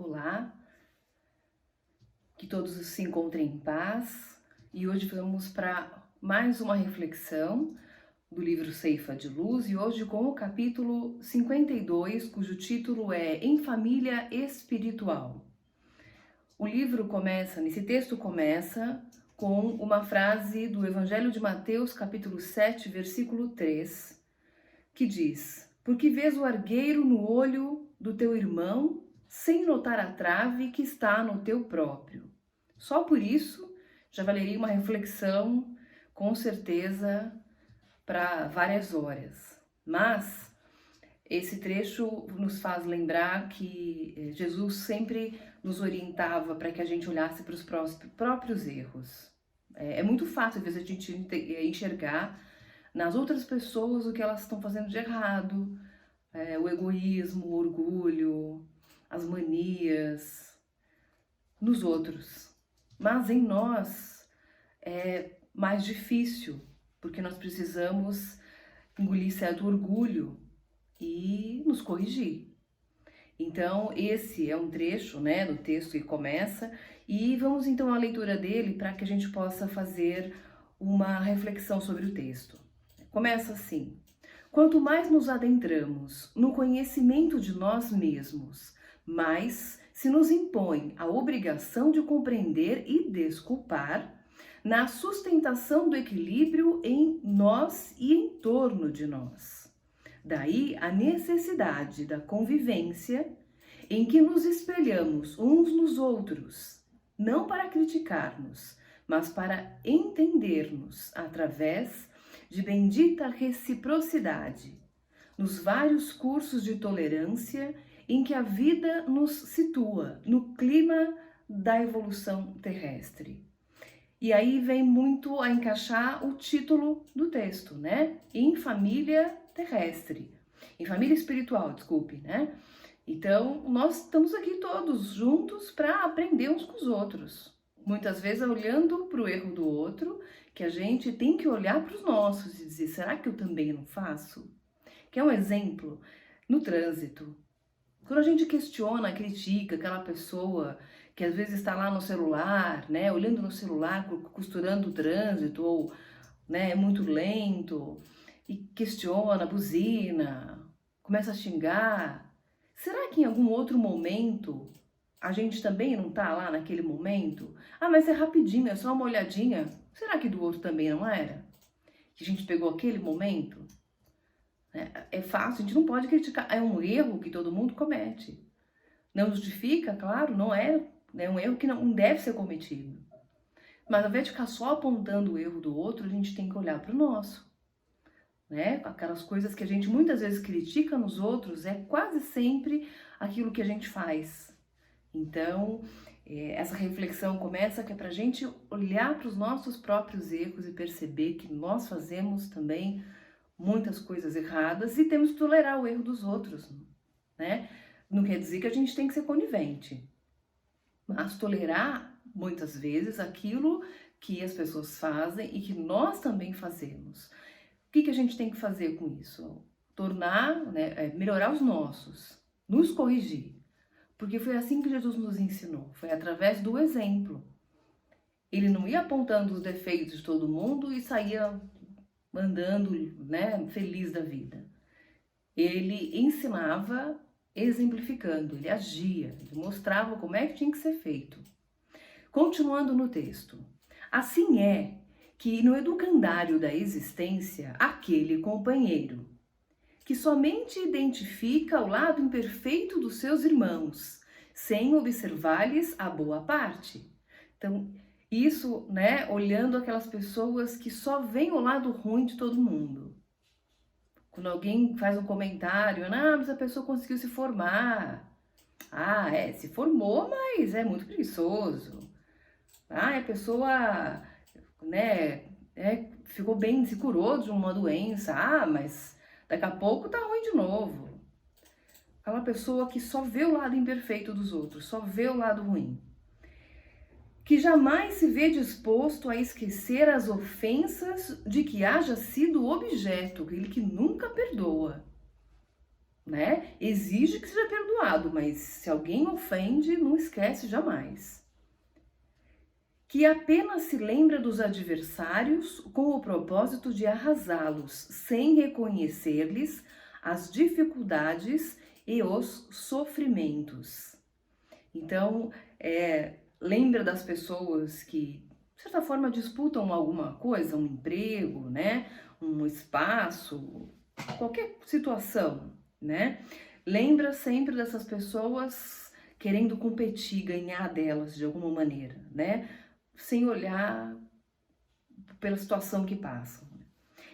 Olá, que todos se encontrem em paz e hoje vamos para mais uma reflexão do livro Ceifa de Luz e hoje com o capítulo 52, cujo título é Em Família Espiritual. O livro nesse texto começa com uma frase do Evangelho de Mateus, capítulo 7, versículo 3, que diz: Porque vês o argueiro no olho do teu irmão, sem notar a trave que está no teu próprio. Só por isso já valeria uma reflexão, com certeza, para várias horas. Mas esse trecho nos faz lembrar que Jesus sempre nos orientava para que a gente olhasse para os próprios erros. É muito fácil, às vezes, a gente enxergar nas outras pessoas o que elas estão fazendo de errado, o egoísmo, o orgulho, as manias nos outros. Mas em nós é mais difícil, porque nós precisamos engolir certo orgulho e nos corrigir. Então, esse é um trecho, do texto que começa, e vamos então à leitura dele para que a gente possa fazer uma reflexão sobre o texto. Começa assim: Quanto mais nos adentramos no conhecimento de nós mesmos, mais se nos impõe a obrigação de compreender e desculpar na sustentação do equilíbrio em nós e em torno de nós. Daí a necessidade da convivência em que nos espelhamos uns nos outros, não para criticar-nos, mas para entender-nos através de bendita reciprocidade, nos vários cursos de tolerância em que a vida nos situa no clima da evolução terrestre. E aí vem muito a encaixar o título do texto, Em família terrestre, em família espiritual, desculpe, Então, nós estamos aqui todos juntos para aprender uns com os outros. Muitas vezes olhando para o erro do outro, que a gente tem que olhar para os nossos e dizer, será que eu também não faço? Que é um exemplo no trânsito. Quando a gente questiona, critica aquela pessoa que às vezes está lá no celular, olhando no celular, costurando o trânsito, ou é muito lento, e questiona, buzina, começa a xingar. Será que em algum outro momento a gente também não está lá naquele momento? Ah, mas é rapidinho, é só uma olhadinha. Será que do outro também não era? Que a gente pegou aquele momento? É fácil, a gente não pode criticar. É um erro que todo mundo comete. Não justifica, claro, não é. É um erro que não deve ser cometido. Mas ao invés de ficar só apontando o erro do outro, a gente tem que olhar para o nosso. Aquelas coisas que a gente muitas vezes critica nos outros, é quase sempre aquilo que a gente faz. Então, essa reflexão começa que é para a gente olhar para os nossos próprios erros e perceber que nós fazemos também muitas coisas erradas e temos que tolerar o erro dos outros, Não quer dizer que a gente tem que ser conivente, mas tolerar muitas vezes aquilo que as pessoas fazem e que nós também fazemos. O que a gente tem que fazer com isso? Tornar, melhorar os nossos, nos corrigir. Porque foi assim que Jesus nos ensinou, foi através do exemplo. Ele não ia apontando os defeitos de todo mundo e saía andando, feliz da vida. Ele ensinava exemplificando, ele agia, ele mostrava como é que tinha que ser feito. Continuando no texto. Assim é que no educandário da existência, aquele companheiro que somente identifica o lado imperfeito dos seus irmãos, sem observar-lhes a boa parte. Então, isso, olhando aquelas pessoas que só veem o lado ruim de todo mundo. Quando alguém faz um comentário, mas a pessoa conseguiu se formar. Se formou, mas é muito preguiçoso. A pessoa, ficou bem, se curou de uma doença. Mas daqui a pouco tá ruim de novo. Aquela pessoa que só vê o lado imperfeito dos outros, só vê o lado ruim. Que jamais se vê disposto a esquecer as ofensas de que haja sido objeto, aquele que nunca perdoa. né? Exige que seja perdoado, mas se alguém ofende, não esquece jamais. Que apenas se lembra dos adversários com o propósito de arrasá-los, sem reconhecer-lhes as dificuldades e os sofrimentos. Então, lembra das pessoas que, de certa forma, disputam alguma coisa, um emprego, né? Um espaço, qualquer situação, né? Lembra sempre dessas pessoas querendo competir, ganhar delas de alguma maneira, né? Sem olhar pela situação que passam.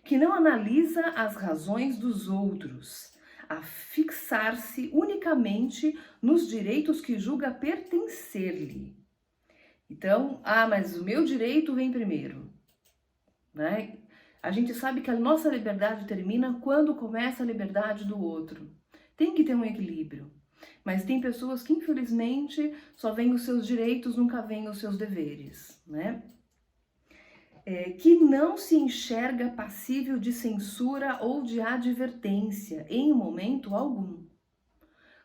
Que não analisa as razões dos outros, a fixar-se unicamente nos direitos que julga pertencer-lhe. Então, mas o meu direito vem primeiro, né? A gente sabe que a nossa liberdade termina quando começa a liberdade do outro. Tem que ter um equilíbrio. Mas tem pessoas que, infelizmente, só veem os seus direitos, nunca veem os seus deveres, né? Que não se enxerga passível de censura ou de advertência em momento algum.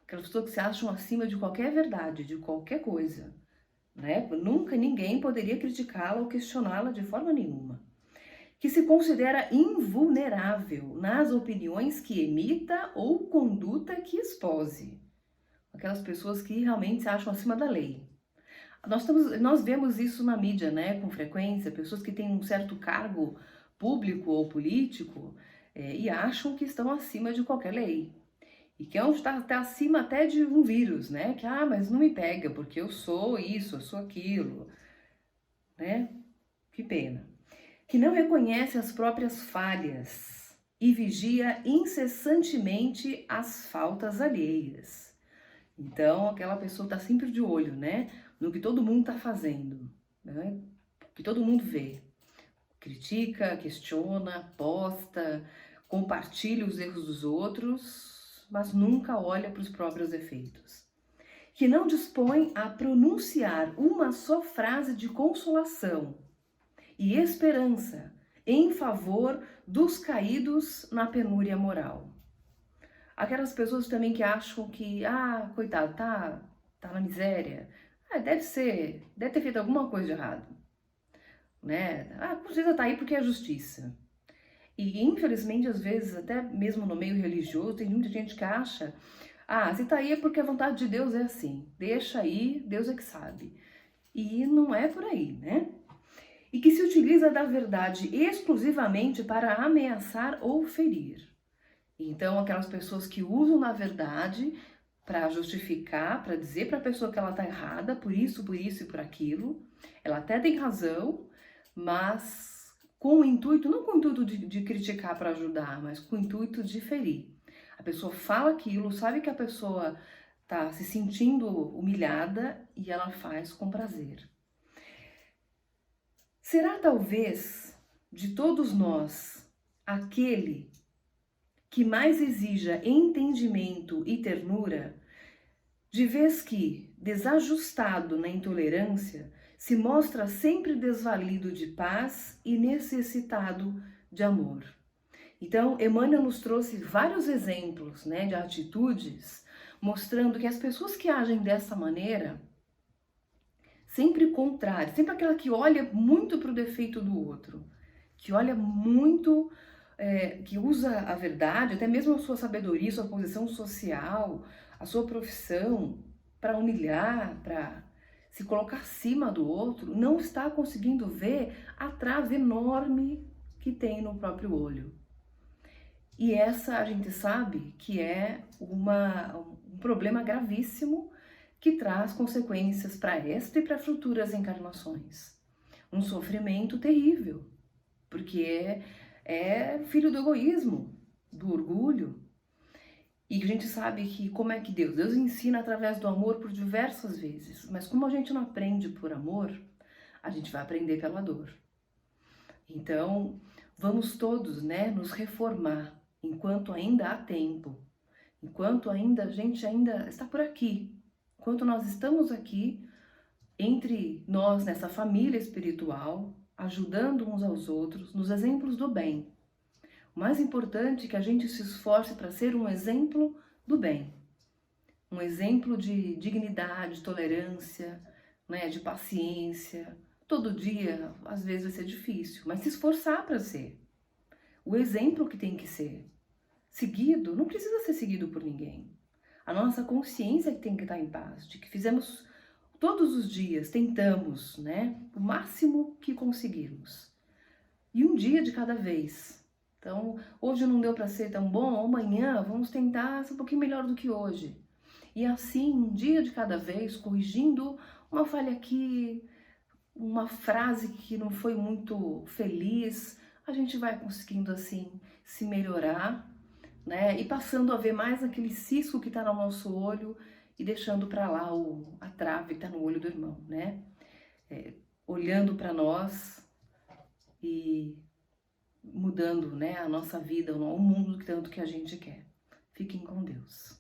Aquelas pessoas que se acham acima de qualquer verdade, de qualquer coisa, né? Nunca ninguém poderia criticá-la ou questioná-la de forma nenhuma. Que se considera invulnerável nas opiniões que emita ou conduta que expose. Aquelas pessoas que realmente se acham acima da lei. Nós vemos isso na mídia, né, com frequência, pessoas que têm um certo cargo público ou político e acham que estão acima de qualquer lei. E que está acima até de um vírus, né? Que, mas não me pega, porque eu sou isso, eu sou aquilo, né? Que pena. Que não reconhece as próprias falhas e vigia incessantemente as faltas alheias. Então, aquela pessoa está sempre de olho, né? No que todo mundo está fazendo, né? Que todo mundo vê. Critica, questiona, posta, compartilha os erros dos outros, mas nunca olha para os próprios defeitos. Que não dispõe a pronunciar uma só frase de consolação e esperança em favor dos caídos na penúria moral. Aquelas pessoas também que acham que, coitado, tá na miséria. Deve ter feito alguma coisa de errado, né? Com certeza tá aí porque é justiça. E infelizmente, às vezes, até mesmo no meio religioso, tem muita gente que acha, se tá aí é porque a vontade de Deus é assim. Deixa aí, Deus é que sabe. E não é por aí, né? E que se utiliza da verdade exclusivamente para ameaçar ou ferir. Então, aquelas pessoas que usam na verdade para justificar, para dizer para a pessoa que ela está errada, por isso e por aquilo. Ela até tem razão, mas com o intuito, não com o intuito de criticar para ajudar, mas com o intuito de ferir. A pessoa fala aquilo, sabe que a pessoa está se sentindo humilhada e ela faz com prazer. Será talvez de todos nós aquele que mais exija entendimento e ternura, de vez que, desajustado na intolerância, se mostra sempre desvalido de paz e necessitado de amor. Então, Emmanuel nos trouxe vários exemplos, né, de atitudes, mostrando que as pessoas que agem dessa maneira, sempre contrário, sempre aquela que olha muito para o defeito do outro, que olha muito, que usa a verdade, até mesmo a sua sabedoria, sua posição social, a sua profissão, para humilhar, para se colocar acima do outro, não está conseguindo ver a trave enorme que tem no próprio olho. E essa a gente sabe que é um problema gravíssimo que traz consequências para esta e para futuras encarnações. Um sofrimento terrível, porque é filho do egoísmo, do orgulho. E a gente sabe que como é que Deus ensina através do amor por diversas vezes, mas como a gente não aprende por amor, a gente vai aprender pela dor. Então, vamos todos, né, nos reformar enquanto ainda há tempo, enquanto ainda a gente ainda está por aqui, enquanto nós estamos aqui entre nós nessa família espiritual, ajudando uns aos outros nos exemplos do bem. O mais importante é que a gente se esforce para ser um exemplo do bem. Um exemplo de dignidade, tolerância, né, de paciência. Todo dia, às vezes, vai ser difícil, mas se esforçar para ser. O exemplo que tem que ser seguido, não precisa ser seguido por ninguém. A nossa consciência que tem que estar em paz, de que fizemos todos os dias, tentamos, né, o máximo que conseguirmos. E um dia de cada vez. Então, hoje não deu para ser tão bom, amanhã vamos tentar ser um pouquinho melhor do que hoje. E assim, um dia de cada vez, corrigindo uma falha aqui, uma frase que não foi muito feliz, a gente vai conseguindo assim se melhorar, né? E passando a ver mais aquele cisco que está no nosso olho e deixando para lá a trave que está no olho do irmão, né? Olhando para nós e mudando, né, a nossa vida, o mundo tanto que a gente quer. Fiquem com Deus.